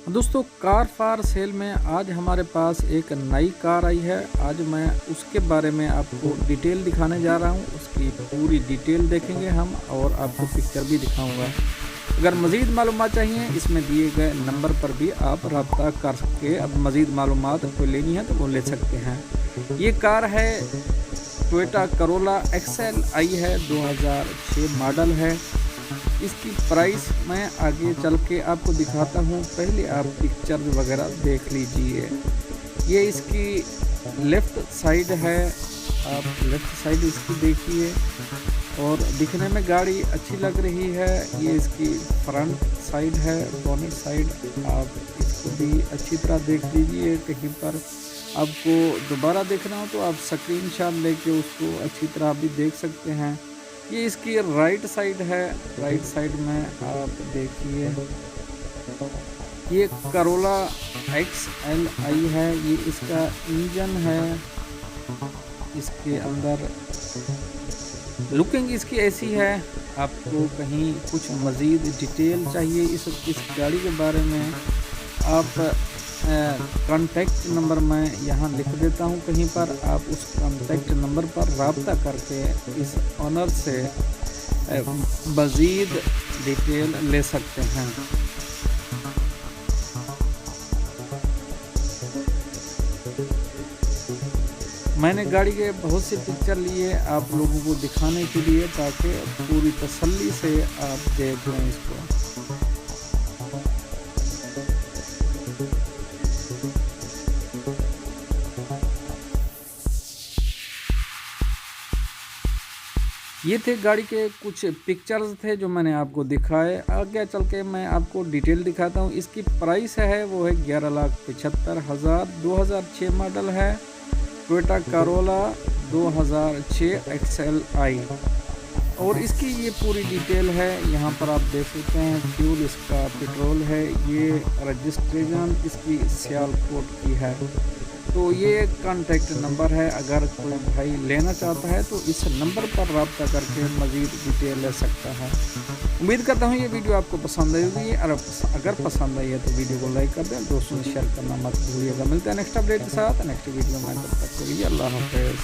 दोस्तों car for sale में आज हमारे पास एक नई कार आई है। आज मैं उसके बारे में आपको डिटेल दिखाने जा रहा हूं। उसकी पूरी डिटेल देखेंगे हम और आपको पिक्चर भी दिखाऊंगा। अगर मज़ीद मालूमात चाहिए इसमें दिए गए नंबर पर भी आप रब्ता कर सकते हैं। अब मज़ीद मालूमात को लेनी है तो वो ले सकते हैं। ये कार है टोयोटा करोला एक्सएल आई है, 2006 मॉडल है। इसकी प्राइस मैं आगे चल के आपको दिखाता हूँ, पहले आप पिक्चर वगैरह देख लीजिए। ये इसकी लेफ़्ट साइड है, आप लेफ़्ट साइड इसकी देखिए और दिखने में गाड़ी अच्छी लग रही है। ये इसकी फ्रंट साइड है, बोनट साइड आप इसको भी अच्छी तरह देख लीजिए। कहीं पर आपको दोबारा देखना हो तो आप स्क्रीनशॉट लेके उसको अच्छी तरह भी देख सकते हैं। ये इसकी राइट साइड है, राइट साइड में आप देखिए ये करोला एक्सएल आई है। ये इसका इंजन है, इसके अंदर लुकिंग इसकी ऐसी है। आपको कहीं कुछ मज़ीद डिटेल चाहिए इस गाड़ी के बारे में, आप कॉन्टैक्ट नंबर मैं यहाँ लिख देता हूँ कहीं पर, आप उस कॉन्टैक्ट नंबर पर रब्ता करके इस ऑनर से मज़ीद डिटेल ले सकते हैं। मैंने गाड़ी के बहुत से पिक्चर लिए आप लोगों को दिखाने के लिए, ताकि पूरी तसल्ली से आप देख लें इसको। ये थे गाड़ी के कुछ पिक्चर्स थे जो मैंने आपको दिखाए। आगे चल के मैं आपको डिटेल दिखाता हूँ। इसकी प्राइस है वो है 11,75,000, 2006 मॉडल है, टोयोटा करोला 2006 एक्सएल आई। और इसकी ये पूरी डिटेल है, यहाँ पर आप देख सकते हैं। फ्यूल इसका पेट्रोल है, ये रजिस्ट्रेशन इसकी सियालकोट की है। तो ये कांटेक्ट नंबर है, अगर कोई भाई लेना चाहता है तो इस नंबर पर रब्ता करके मज़ीद डिटेल ले सकता है। उम्मीद करता हूँ ये वीडियो आपको पसंद आई होगी, और अगर पसंद आई है तो वीडियो को लाइक कर दें, दोस्तों से शेयर करना मत भूलिएगा। मिलते हैं नेक्स्ट अपडेट के साथ नेक्स्ट वीडियो में, तब तक के लिए अल्लाह हाफ़िज़।